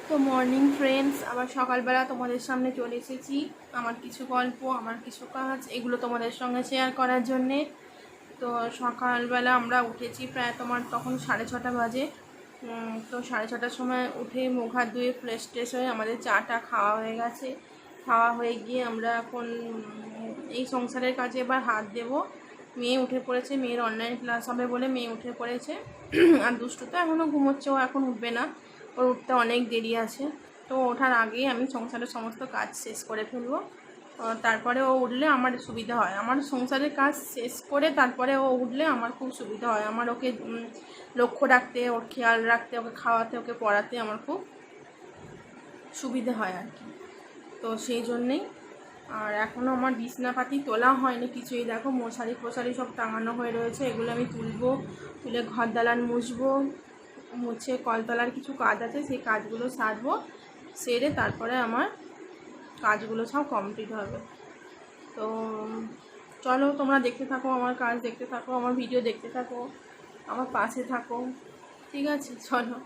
তো morning friends, আবার সকালবেলা তোমাদের সামনে চলে এসেছি আমার কিছু গল্প, আমার কিছু কাজ, এগুলো তোমাদের সঙ্গে শেয়ার করার জন্যে। তো সকালবেলা আমরা উঠেছি প্রায় তখন 6:30 বাজে। তো 6:30টার সময় উঠে মুখ হাত ধুয়ে ফ্রেশ ট্রেশ হয়ে আমাদের চাটা খাওয়া হয়ে গেছে। খাওয়া হয়ে গিয়ে আমরা এখন এই সংসারের কাজে এবার হাত দেব। মেয়ে উঠে পড়েছে, মেয়ের অনলাইন ক্লাস হবে বলে মেয়ে উঠে পড়েছে। আর দুষ্টু তো এখনও ঘুমোচ্ছে, ও এখন উঠবে না, ওর উঠতে অনেক দেরি আছে। তো ওঠার আগেই আমি সংসারের সমস্ত কাজ শেষ করে ফেলবো। তারপরে ও উঠলে আমার সুবিধা হয়, আমার সংসারের কাজ শেষ করে তারপরে ও উঠলে আমার খুব সুবিধা হয়। আমার ওকে লক্ষ্য রাখতে, ওর খেয়াল রাখতে, ওকে খাওয়াতে, ওকে পড়াতে আমার খুব সুবিধে হয় আর কি। তো সেই জন্যেই। আর এখনও আমার বিছনাপাতি তোলা হয়নি কিছুই, দেখো মশারি ফশারি সব টাঙানো হয়ে রয়েছে, এগুলো আমি তুলবো, তুলে ঘর দালান মুছবো, মুছে কলতলার কিছু কাজ আছে সেই কাজগুলো সারবো, সেরে তারপরে আমার কাজগুলো সব কমপ্লিট হবে। তো চলো তোমরা দেখতে থাকো, আমার কাজ দেখতে থাকো, আমার ভিডিও দেখতে থাকো, আমার পাশে থাকো, ঠিক আছে? চলো।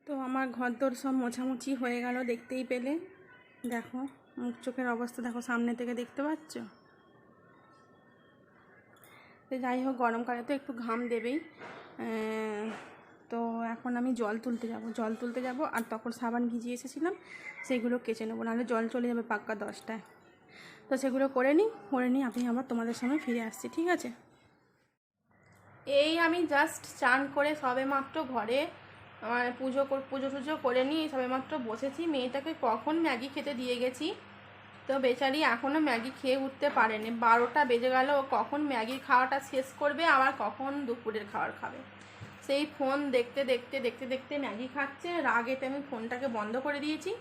তো আমার ঘরদোর সব মোছামুছি হয়ে গেল, দেখতেই পেলে। দেখো মুখ চোখের অবস্থা দেখো, সামনে থেকে দেখতে পাচ্ছ। তো যাই হোক, গরমকালে তো একটু ঘাম দেবেই। তো এখন আমি জল তুলতে যাব আর তখন সাবান ভিজিয়ে এসেছিলাম, সেগুলো কেচে নেবো, নাহলে জল চলে যাবে পাক্কা 10টায়। তো সেগুলো করে নিই আমি আবার তোমাদের সামনে ফিরে আসছি, ঠিক আছে? এই আমি জাস্ট চান করে সবে মাত্র ঘরে পুজো টুজো করে নিই, সবে মাত্র বসেছি। মেয়েটাকে কখন ম্যাগি খেতে দিয়ে গেছি, তো বেচারি এখনও ম্যাগি খেয়ে উঠতে পারেনি। 12টা বেজে গেল, কখন ম্যাগির খাওয়াটা শেষ করবে, আবার কখন দুপুরের খাবার খাবে। সেই ফোন দেখতে দেখতে দেখতে দেখতে ম্যাগি খাচ্ছে। রাগেতে আমি ফোনটাকে বন্ধ করে দিয়েছি।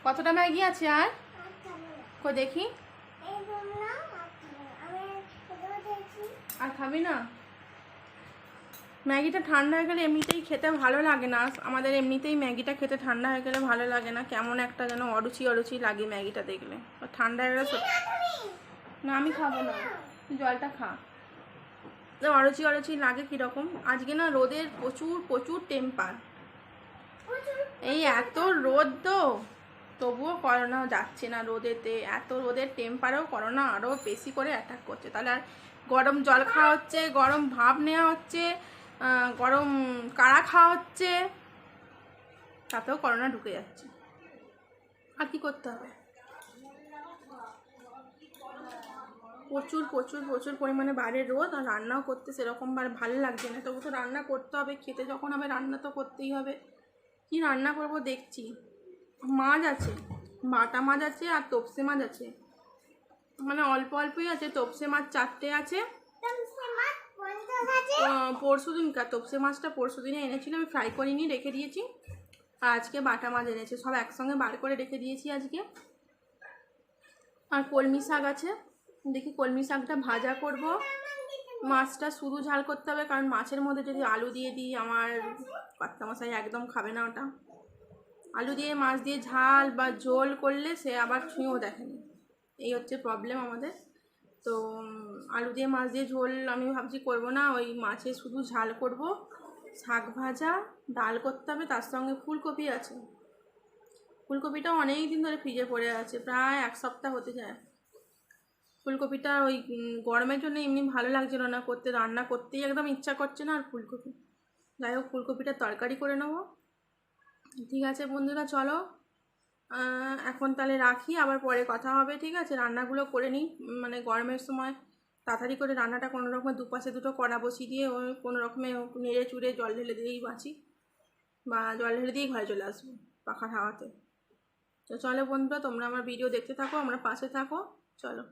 কতটা ম্যাগি আছে আর দেখি, আর খাবি না? ম্যাগিটা ঠান্ডা হয়ে গেলে এমনিতেই খেতে ভালো লাগে না আমাদের, এমনিতেই ম্যাগিটা খেতে ঠান্ডা হয়ে গেলে ভালো লাগে না, কেমন একটা যেন অরুচি অরুচি লাগে ম্যাগিটা দেখলে। ঠান্ডা হয়ে গেলে না, আমি খাবো না, জলটা খা। অরুচি অরুচি লাগে কীরকম। আজকে না রোদের প্রচুর প্রচুর টেম্পার, এই এত রোদ তো তবুও করোনা যাচ্ছে না রোদেতে। এত রোদের টেম্পারেও করোনা আরও বেশি করে অ্যাটাক করছে। তাহলে আর গরম জল খাওয়া হচ্ছে, গরম ভাপ নেওয়া হচ্ছে, গরম কাড়া খাওয়া হচ্ছে, তাতেও করোনা ঢুকে যাচ্ছে। আর কি করতে হবে? প্রচুর প্রচুর প্রচুর পরিমাণে বাইরের রোদ, আর রান্নাও করতে সেরকম ভালো লাগছে না। তবু তো রান্না করতে হবে, খেতে যখন হবে রান্না তো করতেই হবে। কি রান্না করব দেখছি। মাছ আছে, বাটা মাছ আছে আর তপসে মাছ আছে, মানে অল্প অল্পই আছে। তপসে মাছ 4টে আছে। পরশুদিনকার তপসে মাছটা পরশুদিনে এনেছিল, আমি ফ্রাই করিনি, রেখে দিয়েছি। আর আজকে বাটা মাছ এনেছে, সব একসঙ্গে বার করে রেখে দিয়েছি আজকে। আর কলমি শাক আছে, দেখি কলমি শাকটা ভাজা করব। মাছটা শুধু ঝাল করতে হবে, কারণ মাছের মধ্যে যদি আলু দিয়ে দিই আমার কর্তামশাই একদম খাবে না ওটা। আলু দিয়ে মাছ দিয়ে ঝাল বা ঝোল করলে সে আবার ছুঁয়েও দেখেনি, এই হচ্ছে প্রবলেম আমাদের। তো আলু দিয়ে মাছ দিয়ে ঝোল আমি ভাবছি করব না, ওই মাছে শুধু ঝাল করব। শাক ভাজা, ডাল করতে হবে, তার সঙ্গে ফুলকপি আছে। ফুলকপিটাও অনেক দিন ধরে ফ্রিজে পড়ে আছে, প্রায় 1 সপ্তাহ হতে যায়। ফুলকপিটা ওই গরমের জন্য এমনি ভালো লাগছিল না করতে, রান্না করতেই একদম ইচ্ছা করছে না। আর ফুলকপি, যাই হোক ফুলকপিটা তরকারি করে নেব। ঠিক আছে বন্ধুরা, চলো এখন তাহলে রাখি, আবার পরে কথা হবে, ঠিক আছে? রান্নাগুলো করে নিই, মানে গরমের সময় তাড়াতাড়ি করে রান্নাটা কোনো রকমের দুপাশে দুটো কড়া বসিয়ে দিয়ে ওই কোনো রকমে নেড়ে চুড়ে জল ঢেলে দিয়েই বাঁচি, বা জল ঢেলে দিয়েই ঘরে চলে আসবো পাখার হাওয়াতে। তো চলো বন্ধুরা, তোমরা আমার ভিডিও দেখতে থাকো, আমরা পাশে থাকো, চলো।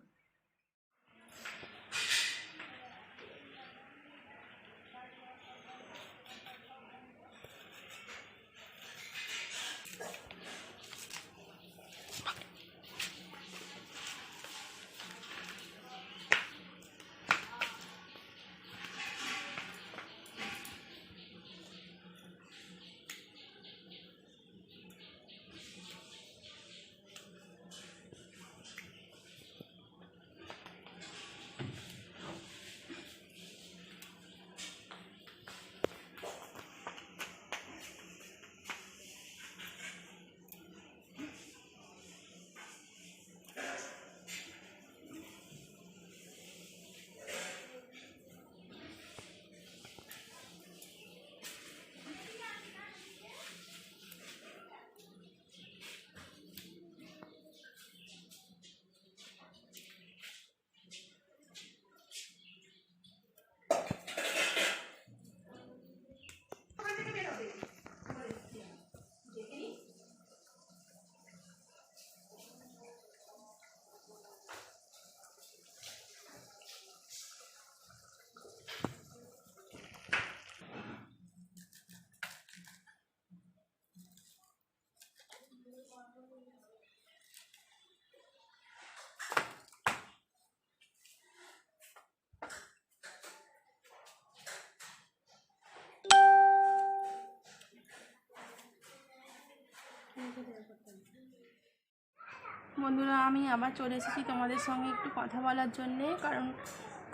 বন্ধুরা, আমি আবার চলে এসেছি তোমাদের সঙ্গে একটু কথা বলার জন্যে, কারণ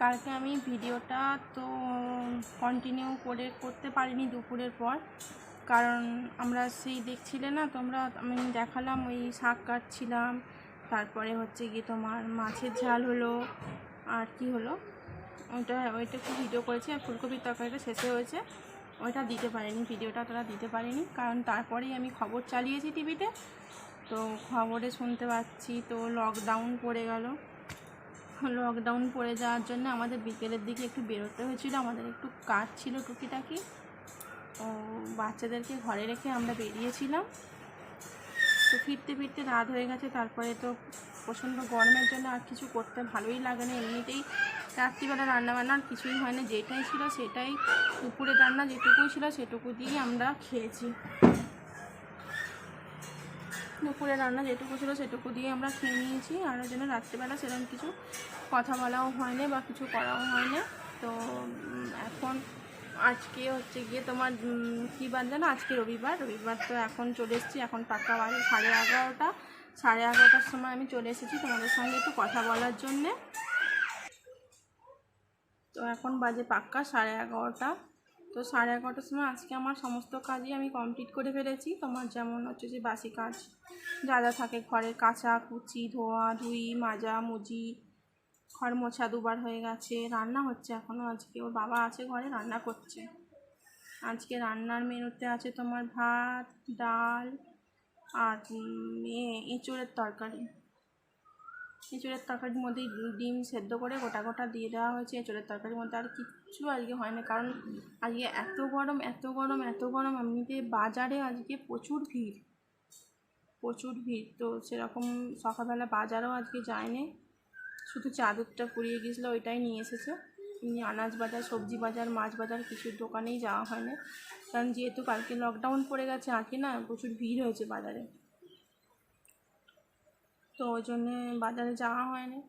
কালকে আমি ভিডিওটা তো কন্টিনিউ করতে পারিনি দুপুরের পর, কারণ আমরা সেই দেখছিলে না তোমরা, আমি দেখালাম ওই শাক কাটছিলাম, তারপরে হচ্ছে গিয়ে তোমার মাছের ঝাল হলো, আর কি হলো ওইটা একটু ভিডিও করেছি, আর ফুলকপির তরকারিটা শেষে হয়েছে, ওইটা দিতে পারিনি, ভিডিওটা তোরা দিতে পারিনি, কারণ তারপরেই আমি খবর চালিয়েছি টিভিতে। তো খবরে শুনতে পাচ্ছি তো লকডাউন পড়ে গেল। লকডাউন পড়ে যাওয়ার জন্য আমাদের বিকেলের দিকে একটু বেরোতে হয়েছিল, আমাদের একটু কাজ ছিল টুকিটাকি, ও বাচ্চাদেরকে ঘরে রেখে আমরা বেরিয়েছিলাম। তো ফিরতে ফিরতে রাত হয়ে গেছে, তারপরে তো প্রচণ্ড গরমের জন্য আর কিছু করতে ভালোই লাগে না, এমনিতেই রাত্রিবেলা রান্নাবান্না আর কিছুই হয় না, যেটাই ছিল সেটাই, দুপুরে রান্না যেটুকুই ছিল সেটুকু দিয়েই আমরা খেয়েছি, দুপুরে রান্না যেটুকু ছিল সেটুকু দিয়ে আমরা খেয়ে নিয়েছি, আর ওই জন্য রাত্রিবেলা সেরকম কিছু কথা বলাও হয়নি বা কিছু করাও হয়নি। তো এখন আজকে হচ্ছে গিয়ে তোমার কী বার জানো, আজকে রবিবার, তো এখন চলে এসেছি, এখন পাক্কা বাজে 11:30, 11:30টার সময় আমি চলে এসেছি তোমাদের সঙ্গে একটু কথা বলার জন্যে। তো এখন বাজে পাক্কা 11:30। তো 11:30টার সময় আজকে আমার সমস্ত কাজই আমি কমপ্লিট করে ফেলেছি, তোমার যেমন হচ্ছে যে বাসি কাজ যা যা থাকে ঘরের, কাচা কুচি, ধোয়া ধুই, মাজা মুজি, ঘর মোছা 2বার হয়ে গেছে, রান্না হচ্ছে এখনও, আজকে ওর বাবা আছে ঘরে রান্না করছে। আজকে রান্নার মেনুতে আছে তোমার ভাত, ডাল আর এঁচোড়ের তরকারি। এঁচোড়ের তরকারির মধ্যে ডিম সেদ্ধ করে গোটা গোটা দিয়ে দেওয়া হয়েছে এঁচোড়ের তরকারির মধ্যে, আর কিচ্ছু আজকে হয় না, কারণ আজকে এত গরম এত গরম এত গরম, এমনিতে বাজারে আজকে প্রচুর ভিড়, তো সেরকম সকালবেলা বাজারও আজকে যায়নি, শুধু চাদরটা পুড়িয়ে গিয়েছিলো ওইটাই নিয়ে এসেছে, এমনি আনাজ বাজার, সবজি বাজার, মাছ বাজার কিছুর দোকানেই যাওয়া হয় না, কারণ যেহেতু কালকে লকডাউন পড়ে গেছে আজকে না প্রচুর ভিড় হয়েছে বাজারে, তো ওই জন্যে বাজারে যাওয়া হয়নি।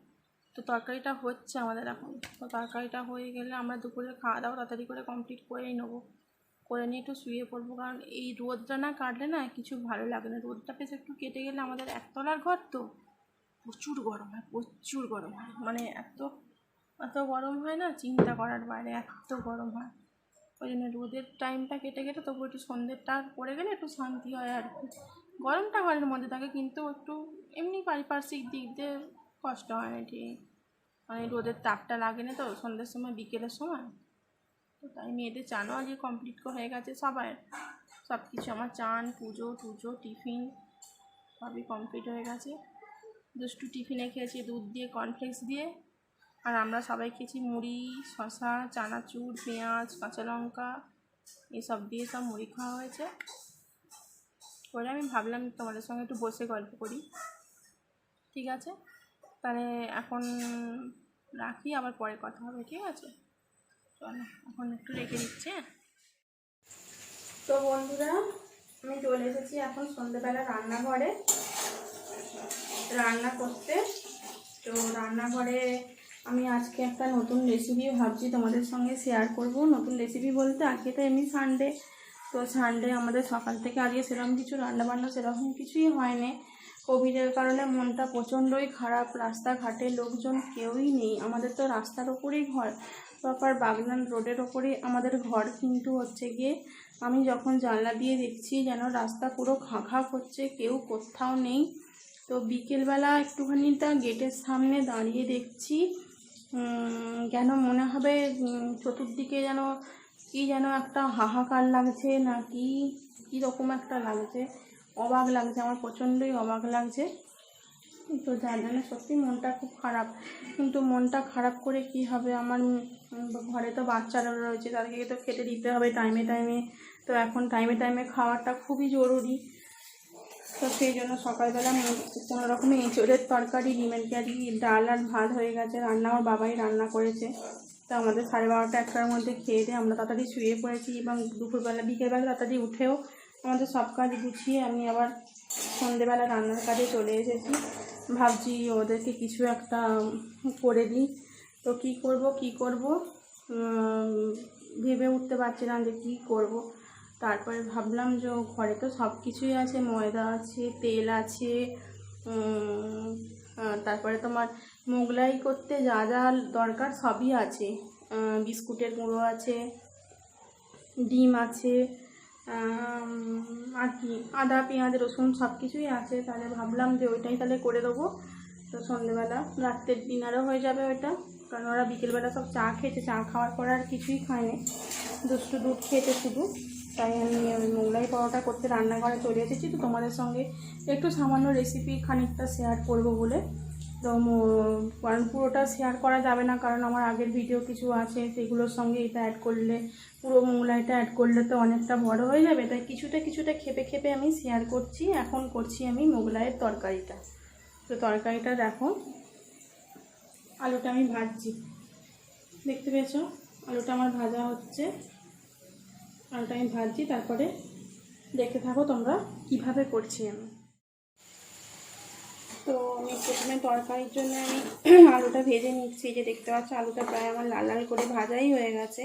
তো তরকারিটা হচ্ছে আমাদের এখন, তো তরকারিটা হয়ে গেলে আমরা দুপুরে খাওয়া দাওয়া তাড়াতাড়ি করে কমপ্লিট করেই নেবো, করে নিয়ে একটু শুয়ে পড়বো, কারণ এই রোদটা না কাটলে না কিছু ভালো লাগে না, রোদটা বেশ একটু কেটে গেলে, আমাদের একতলার ঘর তো প্রচুর গরম হয়, মানে এত গরম হয় না চিন্তা করার বাইরে, এত গরম হয়, ওই জন্য রোদের টাইমটা কেটে গেলে তবু একটু সন্ধ্যেরটা পড়ে গেলে একটু শান্তি হয় আর কি, গরমটা ঘরের মধ্যে থাকে কিন্তু একটু এমনি পারিপার্শ্বিক দিক দিয়ে কষ্ট হয় না ঠিক, মানে রোদের তাপটা লাগে না তো সন্ধ্যের সময় বিকেলের সময়। তো তাই মেয়েদের চানও আজকে কমপ্লিট হয়ে গেছে সবাই, সব কিছু আমার চান পুজো টুজো টিফিন সবই কমপ্লিট হয়ে গেছে। দুষ্টু টিফিনে খেয়েছি দুধ দিয়ে কর্নফ্লেক্স দিয়ে, আর আমরা সবাই খেয়েছি মুড়ি, শসা, চানাচুর, পেঁয়াজ, কাঁচা লঙ্কা এসব দিয়ে সব মুড়ি খাওয়া হয়েছে। পরে আমি ভাবলাম তোমাদের সঙ্গে একটু বসে গল্প করি, ঠিক আছে তাহলে এখন রাখি, আবার পরে কথা হবে, ঠিক আছে চলো এখন একটু রেখে দিচ্ছি। তো বন্ধুরা আমি চলে এসেছি এখন সন্ধ্যেবেলা রান্নাঘরে রান্না করতে। তো রান্নাঘরে আমি আজকে একটা নতুন রেসিপি ভাবছি তোমাদের সঙ্গে শেয়ার করব। নতুন রেসিপি বলতে আজকে তো এমনি সানডে, তো সানডে আমাদের সকাল থেকে আজকে সেরকম কিছু রান্নাবান্না সেরকম কিছুই হয়নি, কোভিডের কারণে মনটা প্রচণ্ডই খারাপ, রাস্তাঘাটে লোকজন কেউই নেই, আমাদের তো রাস্তার ওপরেই ঘর, প্রপার বাগনান রোডের ওপরেই আমাদের ঘর, কিন্তু হচ্ছে গিয়ে আমি যখন জানলা দিয়ে দেখছি যেন রাস্তা পুরো খাঁ করছে, কেউ কোথাও নেই। তো বিকেলবেলা একটুখানি তা গেটের সামনে দাঁড়িয়ে দেখছি, যেন মনে হবে চতুর্দিকে যেন কি যেন একটা হাহাকার লাগছে, না কি কীরকম একটা লাগছে, অবাক লাগছে, আমার প্রচণ্ডই অবাক লাগছে। তো যার জন্য সত্যি মনটা খুব খারাপ, কিন্তু মনটা খারাপ করে কি হবে, আমার ঘরে তো বাচ্চারা রয়েছে, তাদেরকে তো খেতে দিতে হবে টাইমে টাইমে, তো এখন টাইমে টাইমে খাওয়াটা খুবই জরুরি। তো সেই জন্য সকালবেলা কোনো রকমের এঁচোড়ের তরকারি, ডিমের কারি, ডাল আর ভাত হয়ে গেছে, রান্না আমার বাবাই রান্না করেছে। তো আমাদের 12:30 1টার মধ্যে খেয়ে দিয়ে আমরা তাড়াতাড়ি শুয়ে পড়েছি, এবং দুপুরবেলা বিকেলবেলা তাড়াতাড়ি উঠেও আমাদের সব কাজ গুছিয়ে আমি আবার সন্ধেবেলা রান্নার কাজে চলে এসেছি। ভাবছি ওদেরকে কিছু একটা করে দিই, তো কি করব ভেবে উঠতে পারছিলাম যে কী করব। তারপরে ভাবলাম যে ঘরে তো সব কিছুই আছে, ময়দা আছে, তেল আছে, তারপরে তোমার মোগলাই করতে যা যা দরকার সবই আছে। বিস্কুটের গুঁড়ো আছে, ডিম আছে, আর কি আদা পেঁয়াজ রসুন সব কিছুই আছে। তাহলে ভাবলাম যে ওইটাই তাহলে করে দেবো। তো সন্ধ্যেবেলা রাত্রের ডিনারও হয়ে যাবে ওইটা, কারণ ওরা বিকেলবেলা সব চা খেয়েছে, চা খাওয়ার পর আর কিছুই খায়নি, দুষ্টু দুধ খেয়েছে শুধু। তাই আমি ওই মোগলাই পরোটা করতে রান্নাঘরে চলে এসেছি। তো তোমাদের সঙ্গে একটু সামান্য রেসিপি খানিকটা শেয়ার করব বলে। তো কারণ পুরোটা শেয়ার করা যাবে না, কারণ আমার আগের ভিডিও কিছু আছে, সেগুলোর সঙ্গে এটা অ্যাড করলে, পুরো মোগলাইটা অ্যাড করলে তো অনেকটা বড় হয়ে যাবে। তাই কিছুটা কিছুটা খেপে খেপে আমি শেয়ার করছি। এখন করছি আমি মোগলাইয়ের তরকারিটা। তো তরকারিটা দেখো, আলুটা আমি ভাজছি, দেখতে পেয়েছো আলুটা আমার ভাজা হচ্ছে। আলুটা আমি ভাজছি, তারপরে দেখতে থাকো তোমরা কিভাবে করছি আমি। তো আমি প্রথমে তরকারির জন্য আমি আলুটা ভেজে নিচ্ছি। যে দেখতে পাচ্ছ আলুটা প্রায় আমার লাল লাল করে ভাজাই হয়ে গেছে।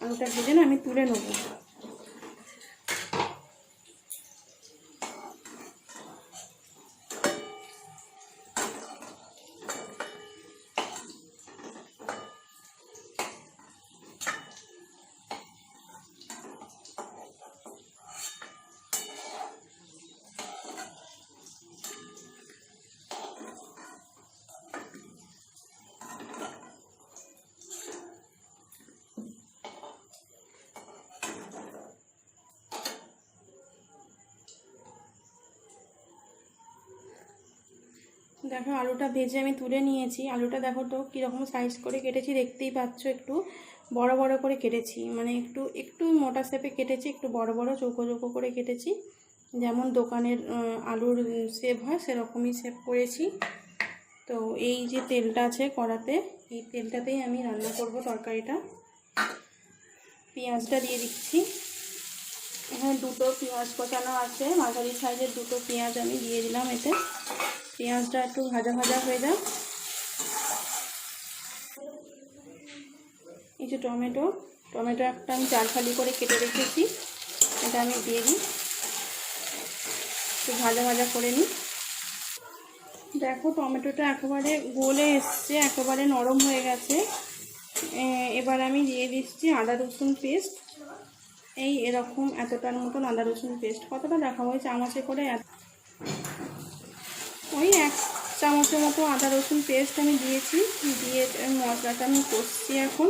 আলুটা ভেজে না আমি তুলে নেবো। দেখো আলুটা ভেজে আমি তুলে নিয়েছি। আলুটা দেখো তো কীরকম সাইজ করে কেটেছি, দেখতেই পাচ্ছ। একটু বড় বড় করে কেটেছি, মানে একটু একটু মোটা শেপে কেটেছি, একটু বড় বড় চৌকো চৌকো করে কেটেছি, যেমন দোকানের আলুর শেপ হয় সেরকমই শেপ করেছি। তো এই যে তেলটা আছে কড়াতে, এই তেলটাতেই আমি রান্না করব তরকারিটা। পেঁয়াজটা দিয়ে দিচ্ছি। এখানে দুটো পেঁয়াজ কোচানো আছে, মাঝারি সাইজের দুটো পেঁয়াজ আমি দিয়ে দিলাম এতে। পেঁয়াজটা একটু ভাজা ভাজা হয়ে যায়। এই যে টমেটো একটা আমি 4 ফালি করে কেটে রেখেছি, এটা আমি দিয়ে দিই, একটু ভাজা ভাজা করে নিই। দেখো টমেটোটা একেবারে গলে এসছে, একেবারে নরম হয়ে গেছে। এবার আমি দিয়ে দিচ্ছি আদা রসুন পেস্ট। এই এরকম এতটার মতন আদা রসুন পেস্ট। কতটা দেখাবো, ওই চামচে করে ওই 1 চামচের মতো আদা রসুন পেস্ট আমি দিয়েছি। দিয়ে মশলাটা আমি কষছি এখন,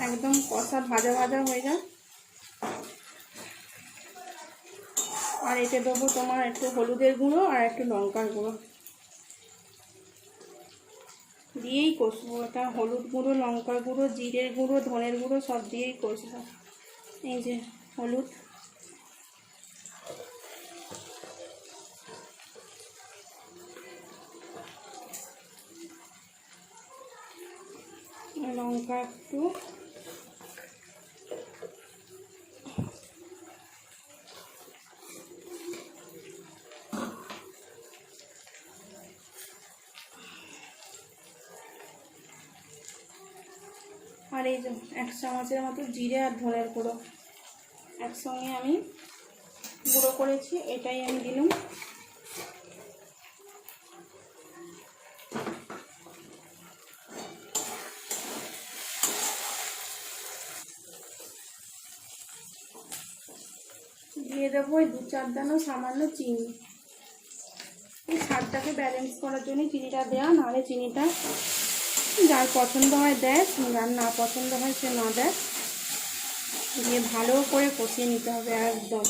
একদম কষা ভাজা ভাজা হয়ে যায়। আর এতে দেবো তোমার একটু হলুদের গুঁড়ো আর একটু লঙ্কার গুঁড়ো, দিয়েই কষবো। এটা হলুদ গুঁড়ো, লঙ্কার গুঁড়ো, জিরের গুঁড়ো, ধনের গুঁড়ো সব দিয়েই কষবো। এই যে হলুদ, লঙ্কা একটু, আর এই যে 1 চামচের মতো জিরে আর ধনের গুঁড়ো একসঙ্গে আমি গুঁড়ো করেছি, এটাই আমি দিলাম। দিয়ে দেবো ওই 2-4 দানা সামান্য চিনি। এই স্বাদটাকে ব্যালেন্স করার জন্য চিনিটা দেওয়া, নাহলে চিনিটা যার পছন্দ হয় দেয়, যার না পছন্দ হয় সে না দেয়। দিয়ে ভালো করে কষিয়ে নিতে হবে একদম।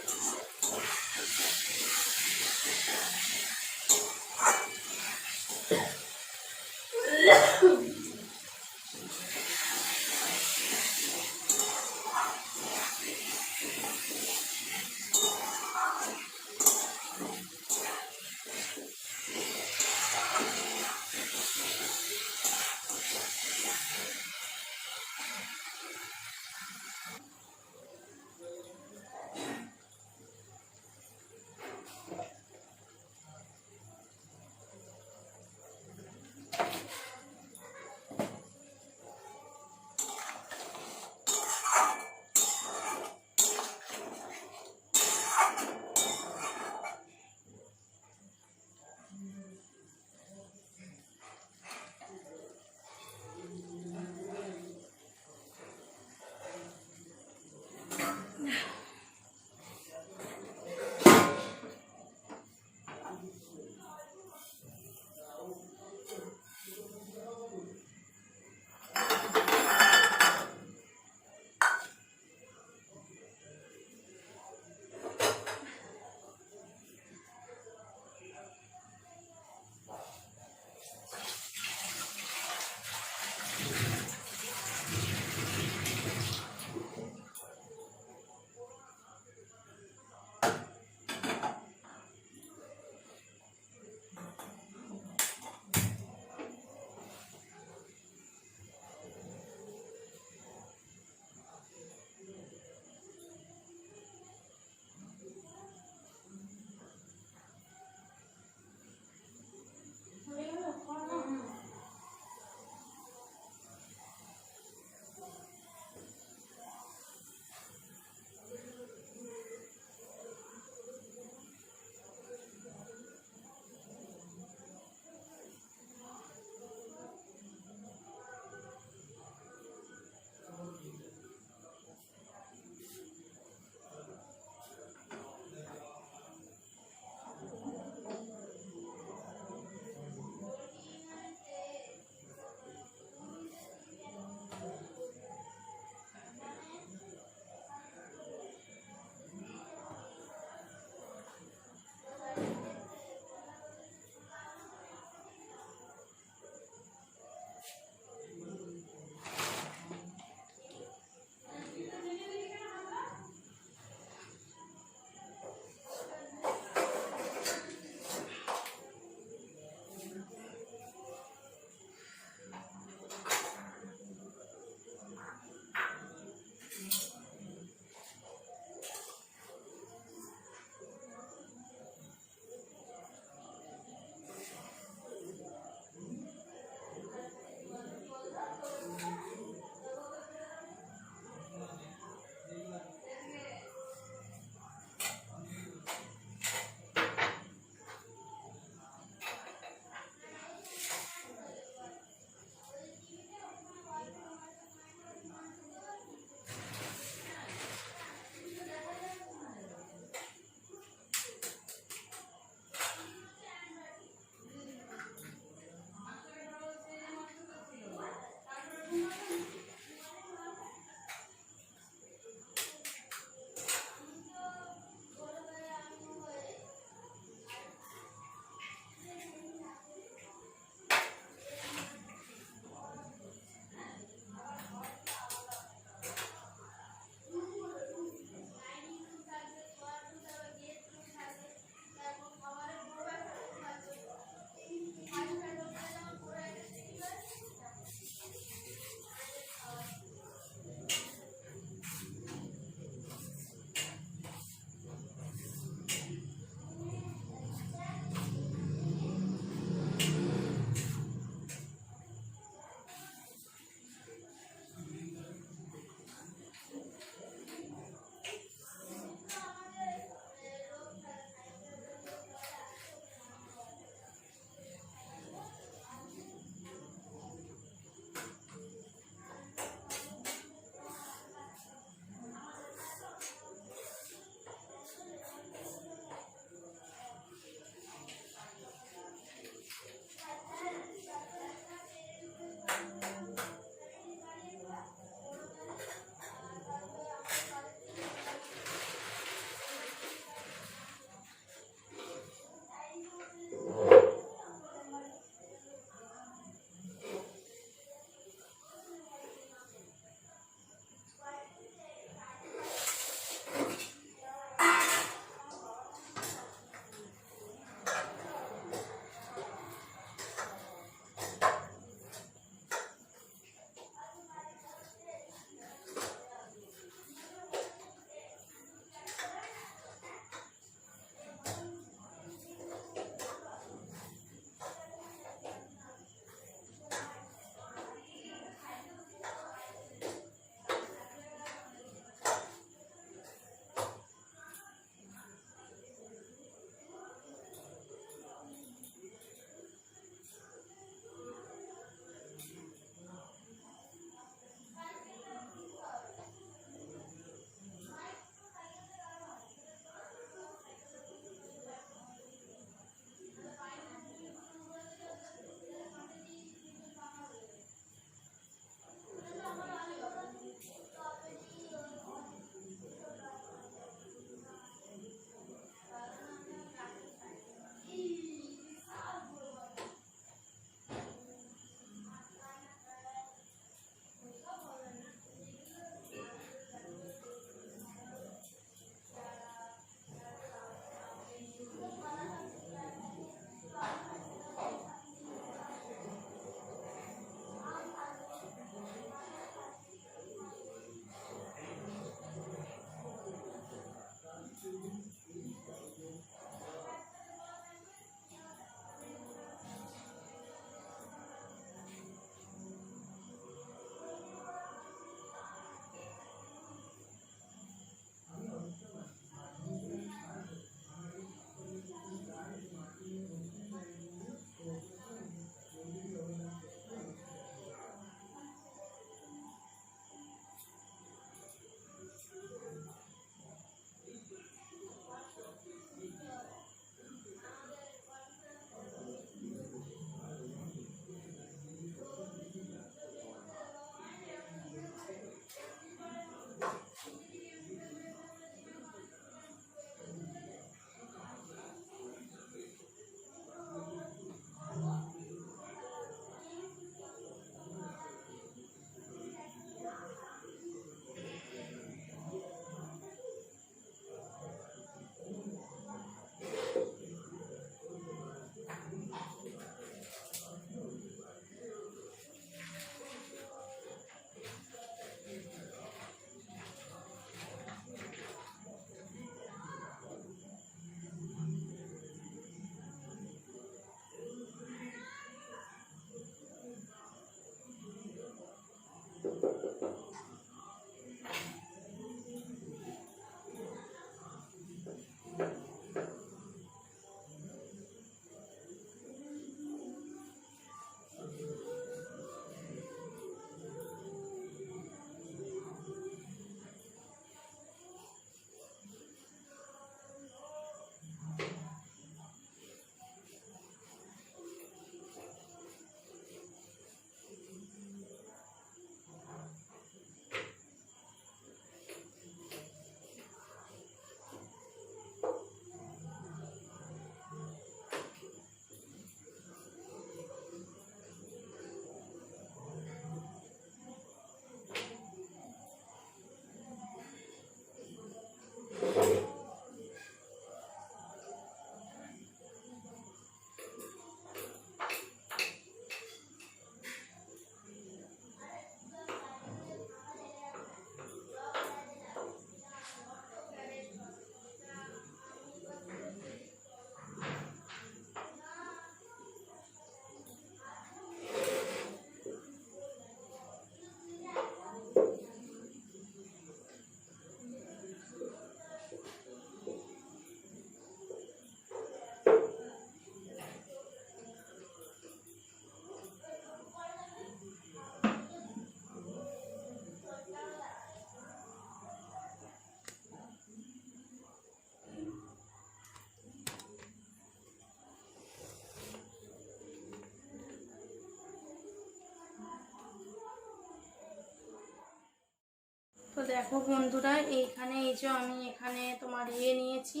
দেখো বন্ধুরা, এইখানে এই যে আমি এখানে তোমার নিয়েছি,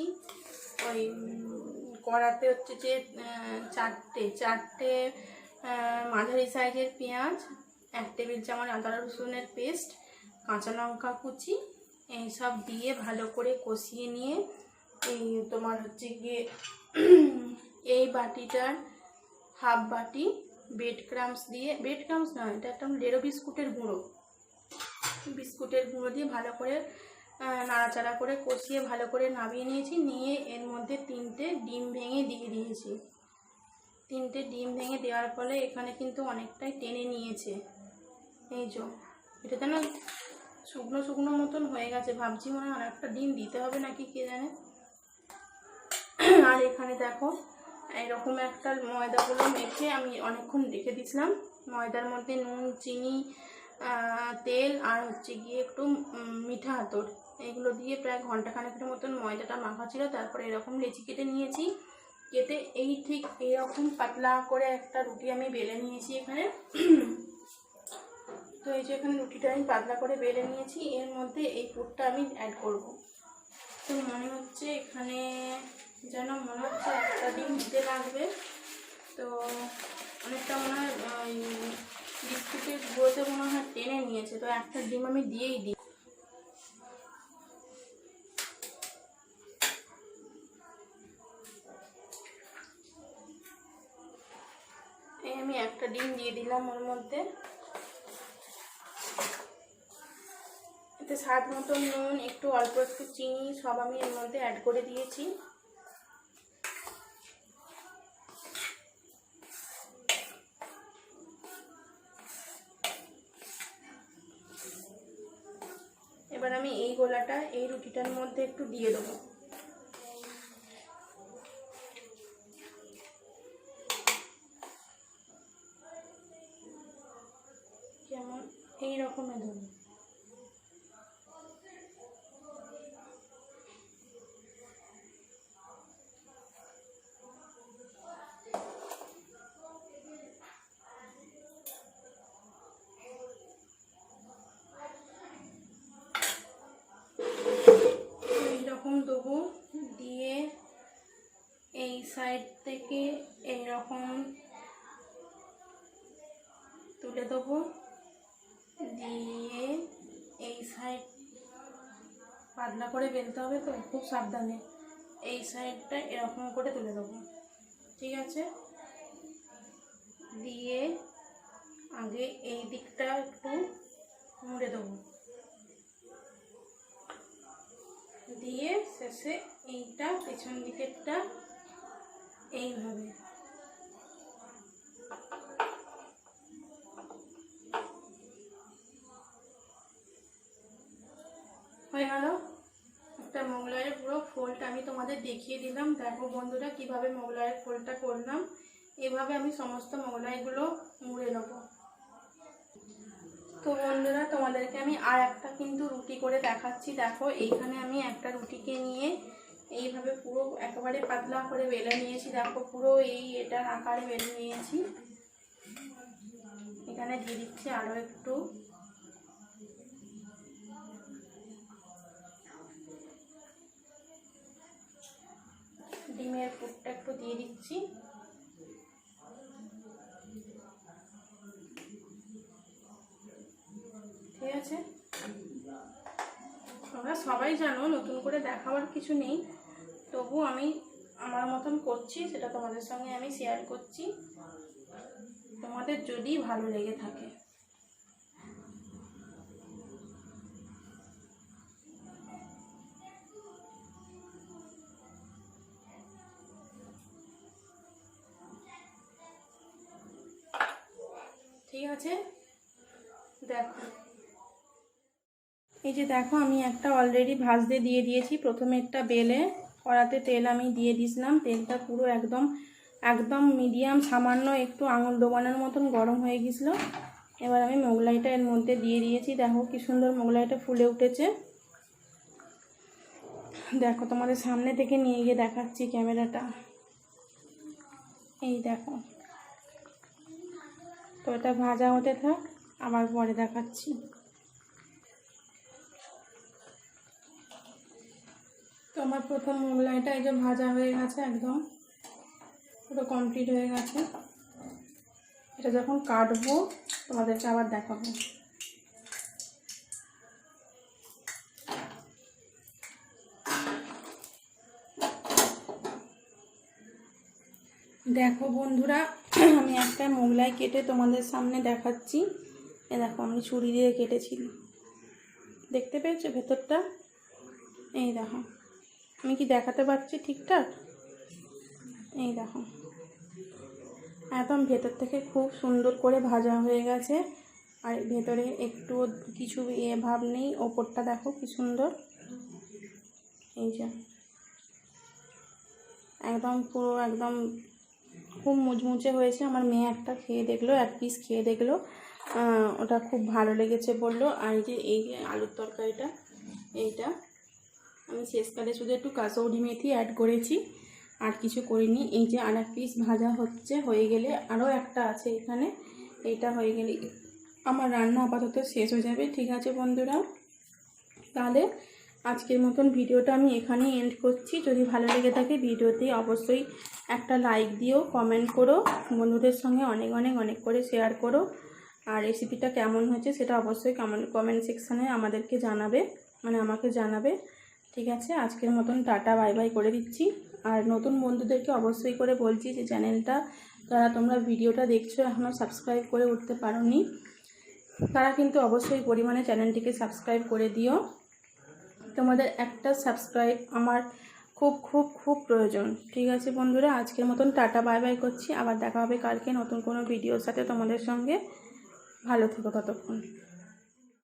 ওই কড়াতে হচ্ছে যে চারটে মাঝারি সাইজের পেঁয়াজ, 1 টেবিল চামচ আদা রসুনের পেস্ট, কাঁচা লঙ্কা কুচি, এইসব দিয়ে ভালো করে কষিয়ে নিয়ে এই তোমার হচ্ছে গিয়ে এই বাটিটার হাফ বাটি ব্রেড ক্রাম্বস দিয়ে, ব্রেড ক্রাম্বস নয়, এটা একটা লেরো বিস্কুটের গুঁড়ো দিয়ে ভালো করে নাড়াচাড়া করে কষিয়ে ভালো করে নামিয়ে নিয়েছি। নিয়ে এর মধ্যে 3টে ডিম ভেঙে দিয়ে দিয়েছি। 3টে ডিম ভেঙে দেওয়ার ফলে এখানে কিন্তু অনেকটাই টেনে নিয়েছে। এই যে এটা যেন শুকনো শুকনো মতন হয়ে গেছে, ভাবছি মনে হয় আর একটা ডিম দিতে হবে নাকি কে জানে। আর এখানে দেখো এরকম একটা ময়দাগুলো মেখে আমি অনেকক্ষণ রেখে দিয়েছিলাম। ময়দার মধ্যে নুন, চিনি, তেল আর হচ্ছে গিয়ে একটু মিঠা আতর, এগুলো দিয়ে প্রায় ঘন্টাখানেকের মতন ময়দাটা মাখা ছিল। তারপরে এরকম লেচি কেটে নিয়েছি। কেটে এই ঠিক এইরকম পাতলা করে একটা রুটি আমি বেলে নিয়েছি এখানে। তো এই যে এখানে রুটিটা আমি পাতলা করে বেলে নিয়েছি, এর মধ্যে এই পুরটা আমি অ্যাড করব। তো মনে হচ্ছে এখানে যেন মনে হচ্ছে একটা ডিম দিতে লাগবে। তো অনেকটা মনে হয় বিস্কুটের গুঁড়োতে মনে হয় টেনে নিয়েছে, তো একটা ডিম আমি দিয়েই দিই। এই আমি একটা ডিম দিয়ে দিলাম ওর মধ্যে। এতে স্বাদ মতো নুন, একটু অল্প একটু চিনি সব আমি এর মধ্যে অ্যাড করে দিয়েছি। এবার আমি এই গোলাটা এই রুটিটার মধ্যে একটু দিয়ে দেবো। যেমন এই রকমের ধরুন। এইরকম দেবো, দিয়ে এই সাইড থেকে এইরকম তুলে দেবো, দিয়ে এই সাইড পাতলা করে বেলতে হবে, তো খুব সাবধানে এই সাইডটা এরকম করে তুলে দেবো। ঠিক আছে, দিয়ে আগে এই দিকটা একটু মুড়ে দেবো, দিয়ে শেষে এইটা পেছন দিকেরটা এইভাবে। হয়ে গেল একটা মোগলাইয়ের পুরো ফোল্ড আমি তোমাদের দেখিয়ে দিলাম। দেখো বন্ধুরা কিভাবে মোগলাইয়ের ফোল্ডটা করলাম। এভাবে আমি সমস্ত মোগলাইগুলো মুড়ে নেব। তো বন্ধুরা তোমাদেরকে আমি আর একটা কিন্তু রুটি করে দেখাচ্ছি। দেখো এইখানে আমি একটা রুটিকে নিয়ে এইভাবে পুরো একেবারে পাতলা করে বেলে নিয়েছি। দেখো পুরো এটার আকারে বেলে নিয়েছি। এখানে দিয়ে দিচ্ছি আরও একটু ডিমের পুরটা একটু দিয়ে দিচ্ছি। ঠিক আছে, তোমরা সবাই জানো, নতুন করে দেখাবার কিছু নেই, তবু আমি আমার মতন করছি, সেটা তোমাদের সঙ্গে আমি শেয়ার করছি, তোমাদের যদি ভালো লেগে থাকে। ঠিক আছে, দেখো এই যে দেখো আমি একটা অলরেডি ভাজতে দিয়ে দিয়েছি। প্রথমে একটা বেলে কড়াতে তেল আমি দিয়ে দিয়েছিলাম। তেলটা পুরো একদম মিডিয়াম, সামান্য একটু আঙুল ডোবানোর মতন গরম হয়ে গেছিলো। এবার আমি মোগলাইটা এর মধ্যে দিয়ে দিয়েছি। দেখো কি সুন্দর মোগলাইটা ফুলে উঠেছে। দেখো তোমাদের সামনে থেকে নিয়ে গিয়ে দেখাচ্ছি ক্যামেরাটা। এই দেখো, তো এটা ভাজা হতে থাক, আবার পরে দেখাচ্ছি। তো আমার প্রথম মোগলাইটা এই যে ভাজা হয়ে গেছে, একদম পুরো কমপ্লিট হয়ে গেছে। এটা যখন কাটবো তোমাদেরকে আবার দেখাবো। দেখো বন্ধুরা, আমি একটা মোগলাই কেটে তোমাদের সামনে দেখাচ্ছি। এ দেখো আমি ছুরি দিয়ে কেটেছি, দেখতে পেয়েছো ভেতরটা? এই দেখো, আমি কি দেখাতে পারছি ঠিকঠাক? এই দেখো, একদম ভেতর থেকে খুব সুন্দর করে ভাজা হয়ে গেছে, আর ভেতরে একটু কিছু ভাব নেই। ওপরটা দেখো কি সুন্দর, এই যে একদম পুরো একদম খুব মুচমুচে হয়েছে। আমার মেয়ে একটা খেয়ে দেখলো, এক পিস খেয়ে দেখলো, ওটা খুব ভালো লেগেছে বললো। আর এই যে আলুর তরকারিটা, এইটা আমি শেষকালে শুধু একটু কাসৌরি মেথি অ্যাড করেছি, আর কিছু করিনি। এই যে আর এক পিস ভাজা হচ্ছে, হয়ে গেলে আরও একটা আছে এখানে, এইটা হয়ে গেলে আমার রান্না আপাতত শেষ হয়ে যাবে। ঠিক আছে বন্ধুরা, তাহলে আজকের মতন ভিডিওটা আমি এখানেই এন্ড করছি। যদি ভালো লেগে থাকে ভিডিওতে অবশ্যই একটা লাইক দিও, কমেন্ট করো, বন্ধুদের সঙ্গে অনেক অনেক অনেক করে শেয়ার করো। আর রেসিপিটা কেমন হয়েছে সেটা অবশ্যই কমেন্ট সেকশানে আমাদেরকে জানাবে, আমাকে জানাবে। ঠিক আছে, আজকের মতন টাটা বাই বাই করে দিচ্ছি। আর নতুন বন্ধুদেরকে অবশ্যই করে বলছি যে চ্যানেলটা যারা তোমরা ভিডিওটা দেখছো এখনও সাবস্ক্রাইব করে উঠতে পারোনি, তারা কিন্তু অবশ্যই পরিমাণে চ্যানেলটিকে সাবস্ক্রাইব করে দিও। তোমাদের একটা সাবস্ক্রাইব আমার খুব খুব খুব প্রয়োজন। ঠিক আছে বন্ধুরা, আজকের মতন টাটা বাই বাই করছি। আবার দেখা হবে কালকে নতুন কোনো ভিডিওর সাথে তোমাদের সঙ্গে। ভালো থেকো ততক্ষণ।